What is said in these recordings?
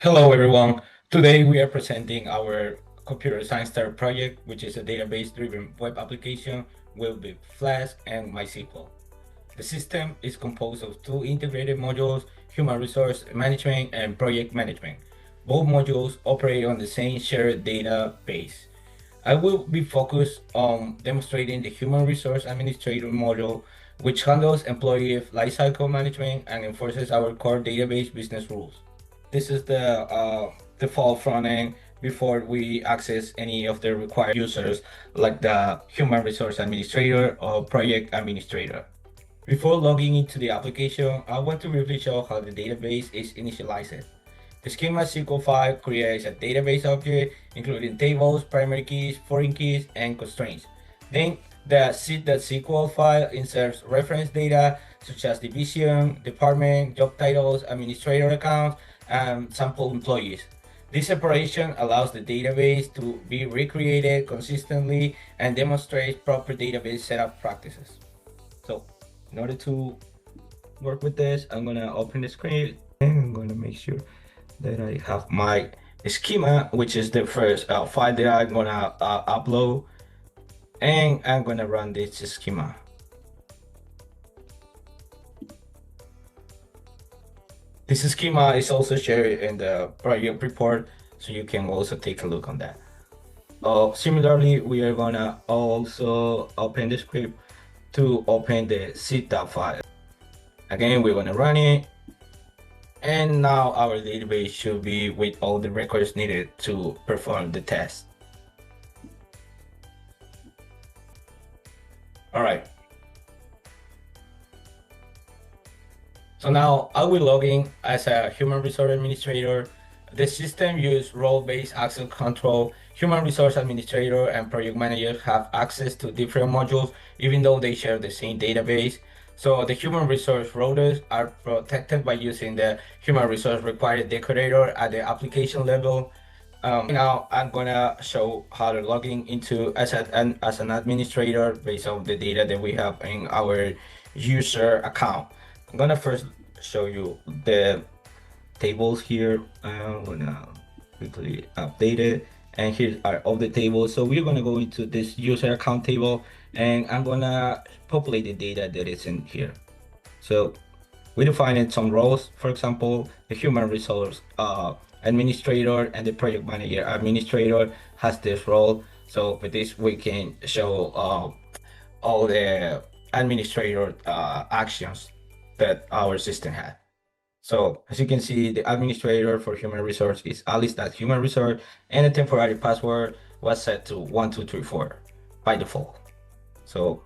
Hello everyone. Today we are presenting our computer science Term Project, which is a database-driven web application with Flask and MySQL. The system is composed of two integrated modules, human resource management and project management. Both modules operate on the same shared database. I will be focused on demonstrating the human resource administrator module, which handles employee lifecycle management and enforces our core database business rules. This is the default front end before we access any of the required users like the human resource administrator or project administrator. Before logging into the application, I want to briefly show how the database is initialized. The schema SQL file creates a database object including tables, primary keys, foreign keys, and constraints. Then the seed.sql file inserts reference data such as division, department, job titles, administrator accounts, and sample employees. This operation allows the database to be recreated consistently and demonstrates proper database setup practices. So in order to work with this, I'm gonna open the screen and I'm gonna make sure that I have my schema, which is the first file that I'm gonna upload, and I'm gonna run this schema. This schema is also shared in the project report, so you can also take a look on that. Similarly, we are gonna also open the script to open the seed.file file. Again, we're gonna run it. And now our database should be with all the records needed to perform the test. All right. So now I will log in as a human resource administrator. The system uses role-based access control. Human resource administrator and project manager have access to different modules, even though they share the same database. So the human resource roles are protected by using the human resource required decorator at the application level. Now I'm gonna show how to log in into as an administrator based on the data that we have in our user account. I'm gonna first show you the tables here. I'm gonna quickly update it, and here are all the tables. So we're gonna go into this user account table, and I'm gonna populate the data that is in here. So we defined some roles, for example, the human resource administrator and the project manager administrator has this role. So with this, we can show all the administrator actions that our system had. So as you can see, the administrator for human resource is Alice.human resource, and the temporary password was set to 1234 by default. So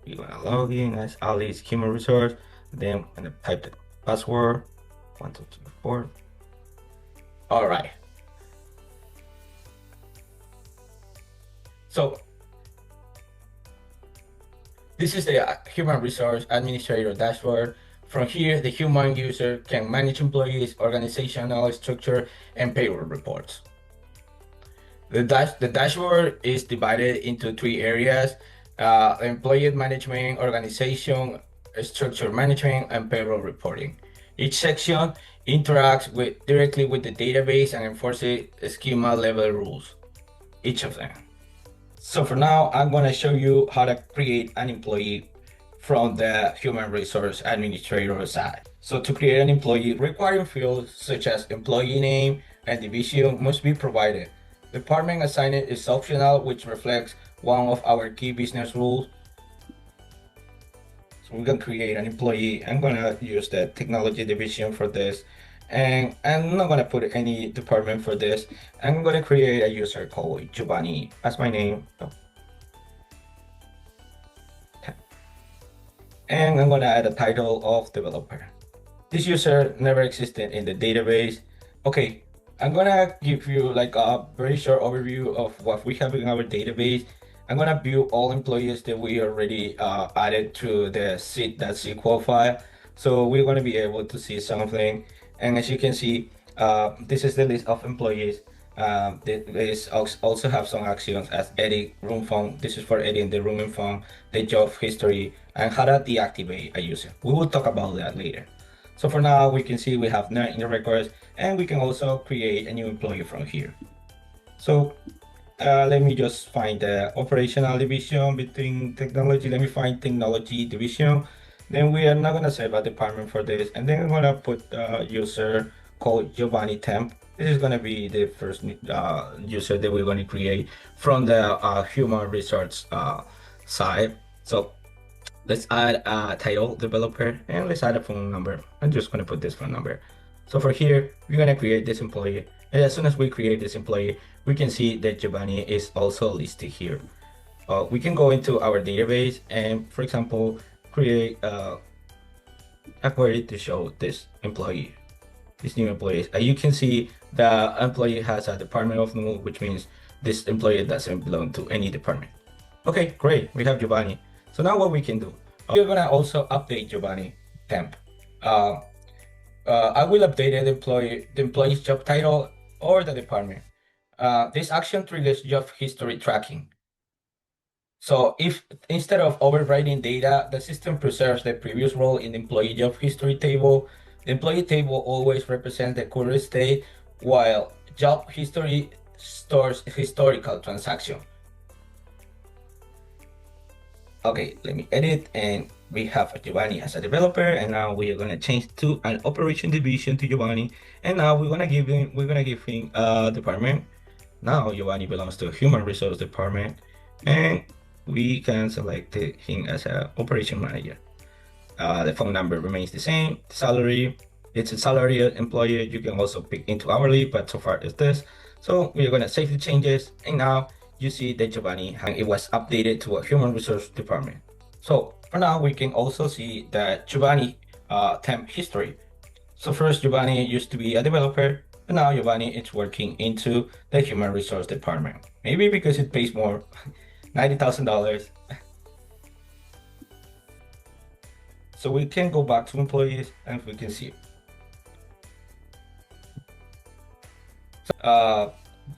you're gonna log in as Alice human resource, then I'm gonna type the password 1234. All right. So this is the human resource administrator dashboard. From here, the human user can manage employees, organizational structure, and payroll reports. The dashboard is divided into three areas: employee management, organization, structure management, and payroll reporting. Each section interacts directly with the database and enforces schema level rules, each of them. So for now, I'm going to show you how to create an employee from the human resource administrator side. So to create an employee, required fields such as employee name and division must be provided. Department assignment is optional, which reflects one of our key business rules. So we're going to create an employee. I'm going to use the technology division for this. And I'm not going to put any department for this. I'm going to create a user called Giovanni as my name. And I'm going to add a title of developer. This user never existed in the database. Okay, I'm going to give you like a very short overview of what we have in our database. I'm going to view all employees that we already added to the seed.sql file. So we're going to be able to see something. And as you can see, this is the list of employees. This also have some actions as edit room phone. This is for editing the room and phone, the job history, and how to deactivate a user. We will talk about that later. So for now, we can see we have none in the records, and we can also create a new employee from here. So let me just find the operational division between technology. Let me find technology division. Then we are not gonna save a department for this, and then I'm gonna put user called Giovanni Temp. This is gonna be the first user that we're gonna create from the human resource side. So let's add a title developer and let's add a phone number. I'm just gonna put this phone number. So for here, we're gonna create this employee. And as soon as we create this employee, we can see that Giovanni is also listed here. We can go into our database and, for example, create a query to show this employee, this new employee. You can see the employee has a department of null, which means this employee doesn't belong to any department. Okay, great. We have Giovanni. So now what we can do, we're gonna also update Giovanni temp. I will update the employee's job title or the department. This action triggers job history tracking. So if instead of overwriting data, the system preserves the previous role in the employee job history table. The employee table always represents the current state, while job history stores historical transaction. Okay, let me edit, and we have Giovanni as a developer, and now we are gonna change to an operation division to Giovanni, and now we're gonna give him a department. Now Giovanni belongs to human resource department, and we can select him as an operation manager. The phone number remains the same. Salary, it's a salary employee. You can also pick into hourly, but so far it's this. So we're gonna save the changes, and now you see that Giovanni, it was updated to a human resource department. So for now, we can also see the Giovanni temp history. So first, Giovanni used to be a developer, and now Giovanni is working into the human resource department. Maybe because it pays more, $90,000. So we can go back to employees, and we can see.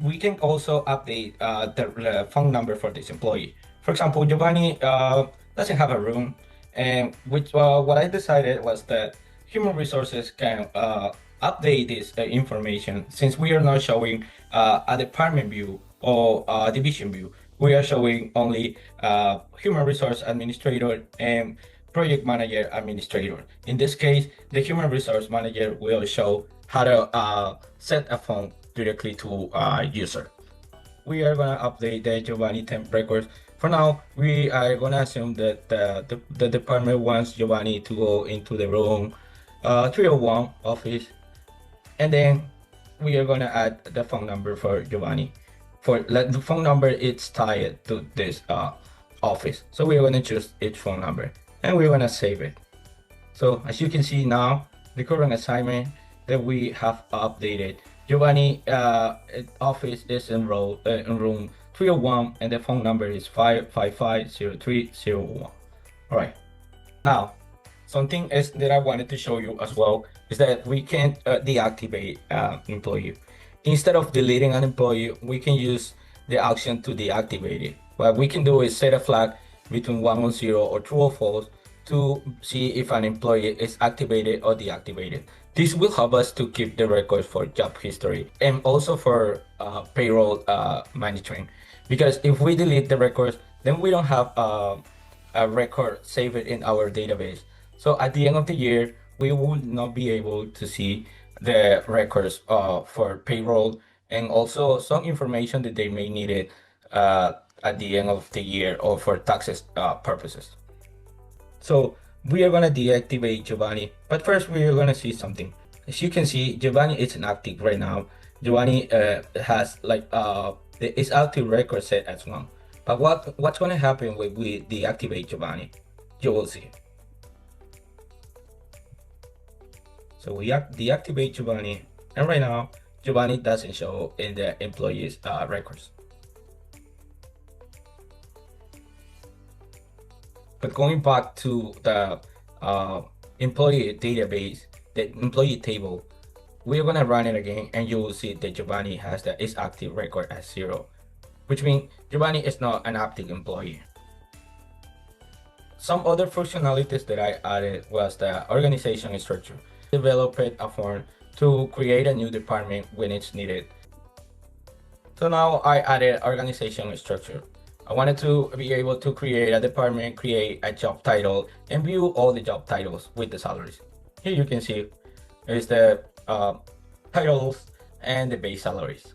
We can also update the phone number for this employee. For example, Giovanni doesn't have a room, and what I decided was that human resources can update this information, since we are not showing a department view or a division view. We are showing only human resource administrator and project manager administrator. In this case, the human resource manager will show how to set a phone directly to user. We are gonna update the Giovanni temp records. For now, we are gonna assume that the department wants Giovanni to go into the room 301 office, and then we are gonna add the phone number for Giovanni. For the phone number, it's tied to this office, so we're gonna choose each phone number, and we're gonna save it. So as you can see now, the current assignment that we have updated, Giovanni office is enrolled in room 301, and the phone number is 5550301. All right. Now, something else that I wanted to show you as well is that we can deactivate employee. Instead of deleting an employee, we can use the action to deactivate it. What we can do is set a flag between 110 or true or false to see if an employee is activated or deactivated. This will help us to keep the records for job history and also for payroll monitoring. Because if we delete the records, then we don't have a record saved in our database. So at the end of the year, we will not be able to see the records for payroll and also some information that they may need it at the end of the year or for taxes purposes. So we are gonna deactivate Giovanni, but first we are gonna see something. As you can see, Giovanni is inactive right now. Giovanni has like its active record set as 1. But what's gonna happen when we deactivate Giovanni? You will see. So we deactivate Giovanni, and right now Giovanni doesn't show in the employees records. But going back to the employee database, the employee table, we're gonna run it again, and you will see that Giovanni has its active record as 0, which means Giovanni is not an active employee. Some other functionalities that I added was the organization structure. developed a form to create a new department when it's needed. So now I added organization structure. I wanted to be able to create a department, create a job title, and view all the job titles with the salaries. Here you can see is the titles and the base salaries.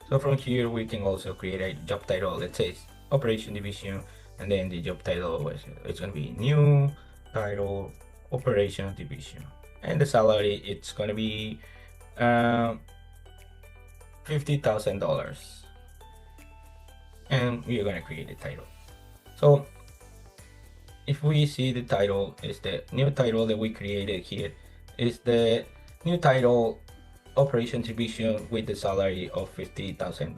So from here we can also create a job title. Let's say operation division, and then the job title it's gonna be new title operation division, and the salary it's gonna be $50,000, and we're gonna create the title. So if we see the title is the new title that we created here is the new title operation division with the salary of $50,000.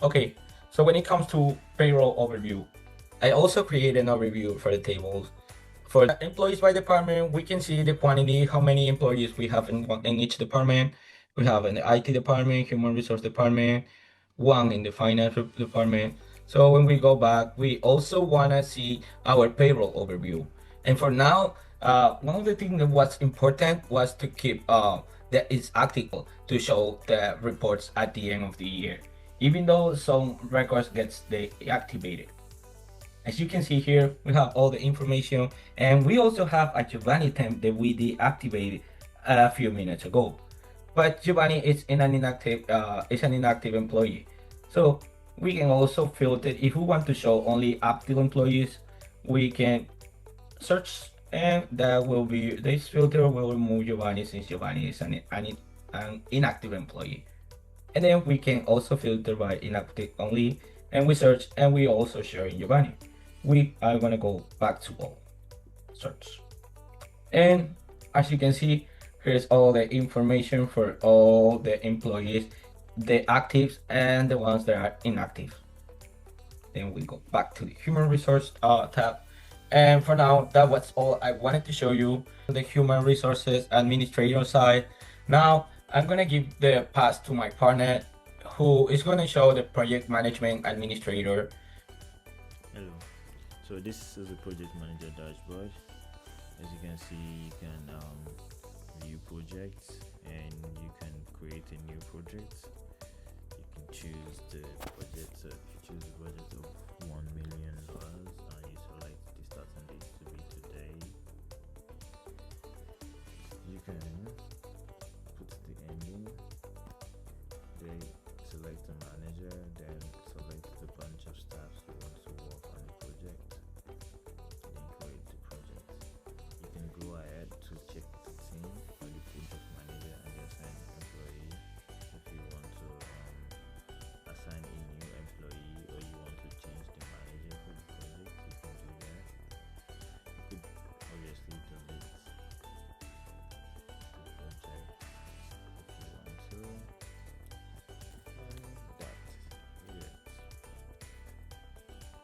Okay, so when it comes to payroll overview, I also created an overview for the tables. For the employees by department, we can see the quantity, how many employees we have in each department. We have an IT department, human resource department, one in the finance department. So when we go back, we also want to see our payroll overview. And for now, one of the things that was important was to keep that it's active to show the reports at the end of the year, even though some records gets deactivated. As you can see here, we have all the information, and we also have a Giovanni temp that we deactivated a few minutes ago. But Giovanni is an inactive employee. So we can also filter if we want to show only active employees, we can search, and that will be this filter will remove Giovanni since Giovanni is an inactive employee. And then we can also filter by inactive only, and we search, and we also share in Giovanni. We are gonna go back to all search, and as you can see, here's all the information for all the employees, the actives and the ones that are inactive. Then we go back to the human resource tab, and for now that was all I wanted to show you the human resources administrator side. Now I'm gonna give the pass to my partner who is gonna show the project management administrator. Hello. So this is a project manager dashboard. As you can see, you can view projects and you can create a new project. You can choose the budget. If you choose a budget of $1 million,